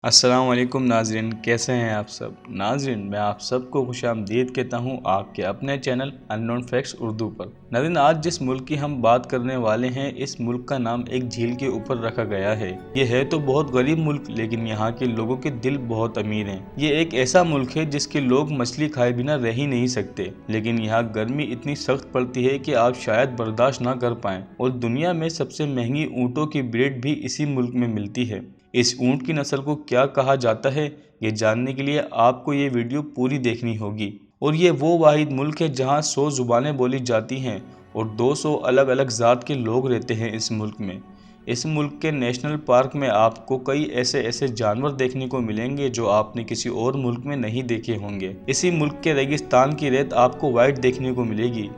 अस्सलाम वालेकुम नाजरीन, कैसे हैं आप सब। नाजरीन, मैं आप सबको खुशामदीद कहता हूं आपके अपने चैनल अननोन फैक्ट्स उर्दू पर। नाजरीन, आज जिस मुल्क की हम बात करने वाले हैं, इस मुल्क का नाम एक झील के ऊपर रखा गया है। ये है तो बहुत गरीब मुल्क, लेकिन यहाँ के लोगों के दिल बहुत अमीर हैं। ये एक ऐसा मुल्क है जिसके लोग मछली खाए बिना रह ही नहीं सकते, लेकिन यहाँ गर्मी इतनी सख्त पड़ती है कि आप शायद बर्दाश्त ना कर पाएं। और दुनिया में सबसे महंगी ऊँटों की ब्रीड भी इसी मुल्क में मिलती है। इस ऊँट की नस्ल को क्या कहा जाता है, ये जानने के लिए आपको ये वीडियो पूरी देखनी होगी। और ये वो वाहिद मुल्क है जहाँ 100 ज़ुबानें बोली जाती हैं और 200 अलग अलग ज़ात के लोग रहते हैं इस मुल्क में। इस मुल्क के नेशनल पार्क में आपको कई ऐसे जानवर देखने को मिलेंगे जो आपने किसी और मुल्क में नहीं देखे होंगे। इसी मुल्क के रेगिस्तान की रेत आपको वाइट देखने को मिलेगी।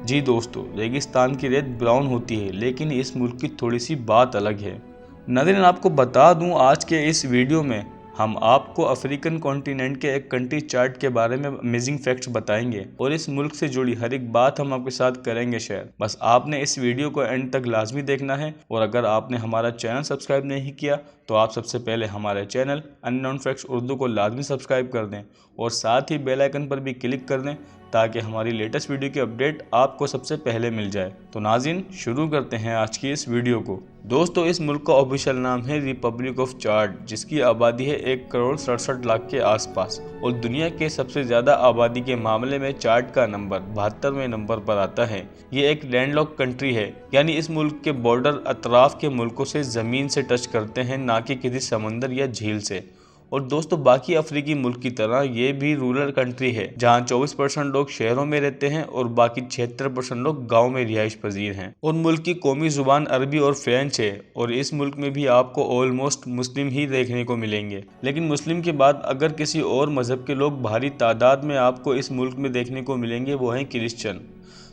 जी दोस्तों, रेगिस्तान की रेत ब्राउन होती है, लेकिन इस मुल्क की थोड़ी सी बात अलग है। नाज़रीन, आपको बता दूं, आज के इस वीडियो में हम आपको अफ्रीकन कॉन्टिनेंट के एक कंट्री चार्ट के बारे में अमेजिंग फैक्ट्स बताएंगे और इस मुल्क से जुड़ी हर एक बात हम आपके साथ करेंगे शेयर। बस आपने इस वीडियो को एंड तक लाजमी देखना है। और अगर आपने हमारा चैनल सब्सक्राइब नहीं किया तो आप सबसे पहले हमारे चैनल अननोन फैक्ट्स उर्दू को लाजमी सब्सक्राइब कर दें और साथ ही बेल आइकन पर भी क्लिक कर दें ताकि हमारी लेटेस्ट वीडियो की अपडेट आपको सबसे पहले मिल जाए। तो नाज़रीन, शुरू करते हैं आज की इस वीडियो को। दोस्तों, इस मुल्क का ऑफिशियल नाम है रिपब्लिक ऑफ चाड, जिसकी आबादी है 1,67,00,000 के आसपास। और दुनिया के सबसे ज़्यादा आबादी के मामले में चाड का नंबर 72वें नंबर पर आता है। ये एक लैंडलॉक कंट्री है, यानी इस मुल्क के बॉर्डर अतराफ के मुल्कों से ज़मीन से टच करते हैं, ना कि किसी समंदर या झील से। और दोस्तों, बाकी अफ्रीकी मुल्क की तरह ये भी रूरल कंट्री है, जहाँ 24% लोग शहरों में रहते हैं और बाकी 76% लोग गाँव में रिहाइश पजीर हैं। और मुल्क की कौमी जुबान अरबी और फ्रेंच है। और इस मुल्क में भी आपको ऑलमोस्ट मुस्लिम ही देखने को मिलेंगे, लेकिन मुस्लिम के बाद अगर किसी और मजहब के लोग भारी तादाद में आपको इस मुल्क में देखने को मिलेंगे, वो हैं क्रिश्चियन।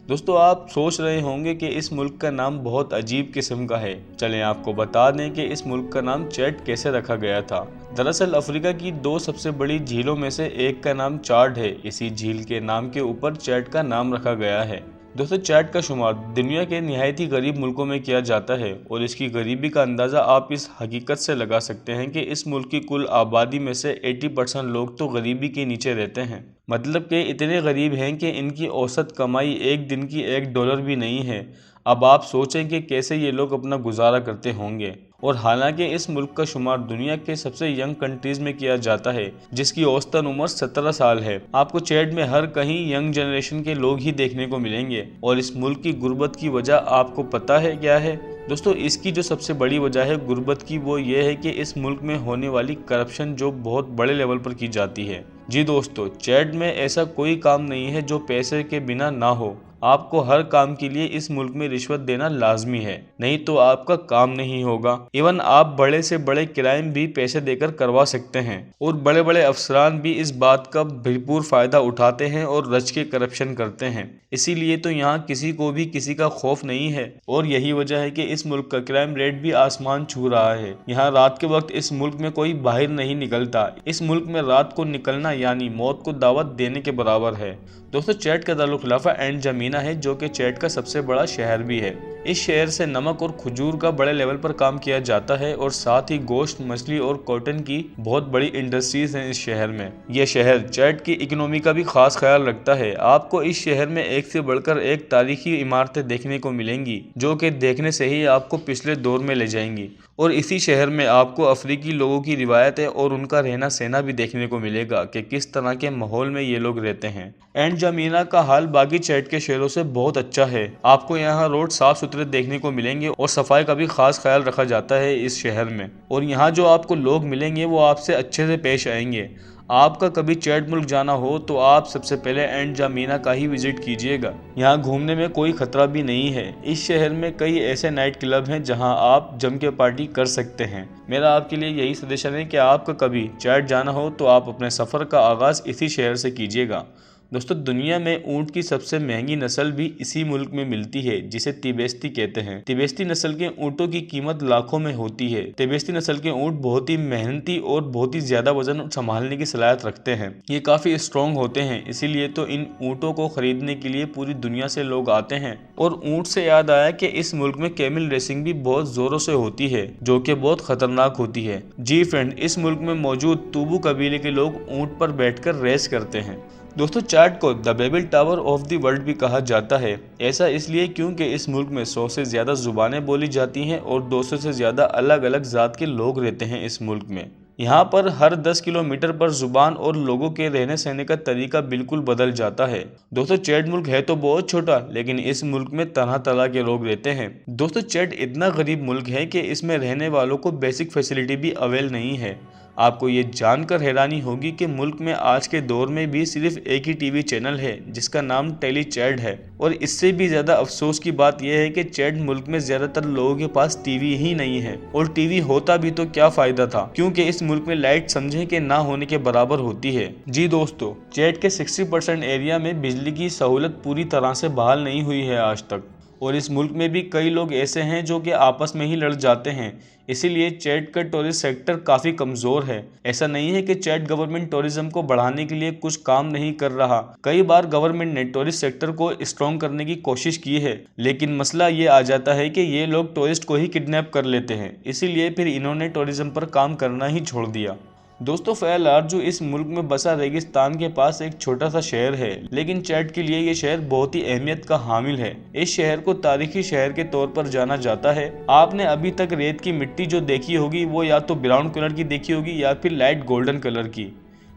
दोस्तों, आप सोच रहे होंगे कि इस मुल्क का नाम बहुत अजीब किस्म का है। चलें आपको बता दें कि इस मुल्क का नाम चैड कैसे रखा गया था। दरअसल अफ्रीका की 2 सबसे बड़ी झीलों में से एक का नाम चाड है। इसी झील के नाम के ऊपर चैड का नाम रखा गया है। दोस्तों, चैड का शुमार दुनिया के निहायत ही गरीब मुल्कों में किया जाता है और इसकी गरीबी का अंदाज़ा आप इस हकीकत से लगा सकते हैं कि इस मुल्क की कुल आबादी में से 80% लोग तो गरीबी के नीचे रहते हैं। मतलब कि इतने गरीब हैं कि इनकी औसत कमाई एक दिन की $1 भी नहीं है। अब आप सोचें कि कैसे ये लोग अपना गुजारा करते होंगे। और हालांकि इस मुल्क का शुमार दुनिया के सबसे यंग कंट्रीज में किया जाता है, जिसकी औसतन उम्र 17 साल है। आपको चैड में हर कहीं यंग जनरेशन के लोग ही देखने को मिलेंगे। और इस मुल्क की गुर्बत की वजह आपको पता है क्या है? दोस्तों, इसकी जो सबसे बड़ी वजह है गुर्बत की, वो ये है कि इस मुल्क में होने वाली करप्शन जो बहुत बड़े लेवल पर की जाती है। जी दोस्तों, चैड में ऐसा कोई काम नहीं है जो पैसे के बिना ना हो। आपको हर काम के लिए इस मुल्क में रिश्वत देना लाजमी है, नहीं तो आपका काम नहीं होगा। इवन आप बड़े से बड़े क्राइम भी पैसे देकर करवा सकते हैं। और बड़े बड़े अफसरान भी इस बात का भरपूर फायदा उठाते हैं और रच के करप्शन करते हैं। इसीलिए तो यहाँ किसी को भी किसी का खौफ नहीं है। और यही वजह है कि इस मुल्क का क्राइम रेट भी आसमान छू रहा है। यहाँ रात के वक्त इस मुल्क में कोई बाहर नहीं निकलता। इस मुल्क में रात को निकलना यानी मौत को दावत देने के बराबर है। दोस्तों, चैड का दारुल-खिलाफा एंड जमीना है, जो कि चैड का सबसे बड़ा शहर भी है। इस शहर से नमक और खजूर का बड़े लेवल पर काम किया जाता है और साथ ही गोश्त, मछली और कॉटन की बहुत बड़ी इंडस्ट्रीज हैं इस शहर में। यह शहर चैड की इकोनॉमी का भी खास ख्याल रखता है। आपको इस शहर में एक से बढ़कर एक तारीखी इमारतें देखने को मिलेंगी, जो कि देखने से ही आपको पिछले दौर में ले जाएंगी। और इसी शहर में आपको अफ्रीकी लोगों की रिवायतें और उनका रहना सहना भी देखने को मिलेगा कि किस तरह के माहौल में ये लोग रहते हैं। एंड जमीना का हाल बाकी चैड के शहरों से बहुत अच्छा है। आपको यहाँ रोड साफ सुथरे देखने को मिलेंगे और सफाई का भी खास ख्याल रखा जाता है इस शहर में। और यहाँ जो आपको लोग मिलेंगे वो आपसे अच्छे से पेश आएंगे। आपका कभी चैड मुल्क जाना हो तो आप सबसे पहले एंड जमीना का ही विजिट कीजिएगा। यहाँ घूमने में कोई खतरा भी नहीं है। इस शहर में कई ऐसे नाइट क्लब हैं जहाँ आप जम के पार्टी कर सकते हैं। मेरा आपके लिए यही सजेशन है कि आपका कभी चैड जाना हो तो आप अपने सफ़र का आगाज़ इसी शहर से कीजिएगा। दोस्तों दुनिया में ऊँट की सबसे महंगी नस्ल भी इसी मुल्क में मिलती है, जिसे तिबेस्ती कहते हैं। तिबेस्ती नस्ल के ऊँटों की कीमत लाखों में होती है। तिबेस्ती नस्ल के ऊँट बहुत ही मेहनती और बहुत ही ज्यादा वजन संभालने की सलाहियत रखते हैं। ये काफी स्ट्रॉन्ग होते हैं, इसीलिए तो इन ऊँटों को खरीदने के लिए पूरी दुनिया से लोग आते हैं। और ऊँट से याद आया कि इस मुल्क में कैमल रेसिंग भी बहुत जोरों से होती है, जो कि बहुत खतरनाक होती है। जी फ्रेंड, इस मुल्क में मौजूद तूबू कबीले के लोग ऊँट पर बैठकर रेस करते हैं। दोस्तों चाड को the Babel tower of the world भी कहा जाता है। ऐसा इसलिए क्योंकि इस मुल्क में 100 से ज़्यादा ज़ुबानें बोली जाती हैं और 200 से ज़्यादा अलग अलग ज़ात के लोग रहते हैं इस मुल्क में। यहाँ पर हर 10 किलोमीटर पर ज़ुबान और लोगों के रहने सहने का तरीका बिल्कुल बदल जाता है। दोस्तों चैड मुल्क है तो बहुत छोटा, लेकिन इस मुल्क में तरह तरह के लोग रहते हैं। दोस्तों चैड इतना गरीब मुल्क है कि इसमें रहने वालों को बेसिक फैसिलिटी भी अवेल नहीं है। आपको ये जानकर हैरानी होगी कि मुल्क में आज के दौर में भी सिर्फ एक ही टीवी चैनल है, जिसका नाम टेली चैड है। और इससे भी ज़्यादा अफसोस की बात यह है कि चैड मुल्क में ज़्यादातर लोगों के पास टीवी ही नहीं है। और टीवी होता भी तो क्या फ़ायदा था, क्योंकि इस मुल्क में लाइट समझे कि ना होने के बराबर होती है। जी दोस्तों, चैड के 60% एरिया में बिजली की सहूलत पूरी तरह से बहाल नहीं हुई है आज तक। और इस मुल्क में भी कई लोग ऐसे हैं जो कि आपस में ही लड़ जाते हैं, इसीलिए चैड का टूरिस्ट सेक्टर काफ़ी कमज़ोर है। ऐसा नहीं है कि चैड गवर्नमेंट टूरिज्म को बढ़ाने के लिए कुछ काम नहीं कर रहा। कई बार गवर्नमेंट ने टूरिस्ट सेक्टर को स्ट्रॉन्ग करने की कोशिश की है, लेकिन मसला ये आ जाता है कि ये लोग टूरिस्ट को ही किडनैप कर लेते हैं, इसीलिए फिर इन्होंने टूरिज्म पर काम करना ही छोड़ दिया। दोस्तों फैल आरजू इस मुल्क में बसा रेगिस्तान के पास एक छोटा सा शहर है, लेकिन चैड के लिए ये शहर बहुत ही अहमियत का हामिल है। इस शहर को तारीखी शहर के तौर पर जाना जाता है। आपने अभी तक रेत की मिट्टी जो देखी होगी वो या तो ब्राउन कलर की देखी होगी या फिर लाइट गोल्डन कलर की,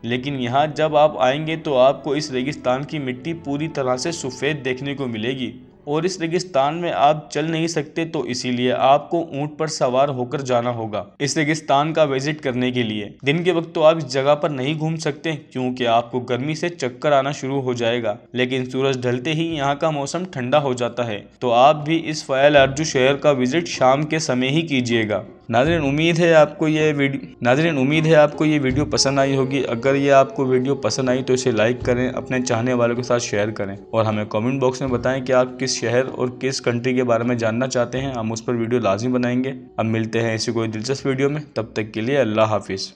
लेकिन यहाँ जब आप आएंगे तो आपको इस रेगिस्तान की मिट्टी पूरी तरह से सफ़ेद देखने को मिलेगी। और इस रेगिस्तान में आप चल नहीं सकते, तो इसीलिए आपको ऊंट पर सवार होकर जाना होगा इस रेगिस्तान का विजिट करने के लिए। दिन के वक्त तो आप इस जगह पर नहीं घूम सकते, क्योंकि आपको गर्मी से चक्कर आना शुरू हो जाएगा, लेकिन सूरज ढलते ही यहाँ का मौसम ठंडा हो जाता है। तो आप भी इस फैल आरजू शहर का विजिट शाम के समय ही कीजिएगा। नाज़रीन उम्मीद है आपको ये वीडियो पसंद आई होगी। अगर ये आपको वीडियो पसंद आई तो इसे लाइक करें, अपने चाहने वालों के साथ शेयर करें और हमें कमेंट बॉक्स में बताएं कि आप किस शहर और किस कंट्री के बारे में जानना चाहते हैं। हम उस पर वीडियो लाजमी बनाएंगे। अब मिलते हैं ऐसी कोई दिलचस्प वीडियो में, तब तक के लिए अल्लाह हाफिज़।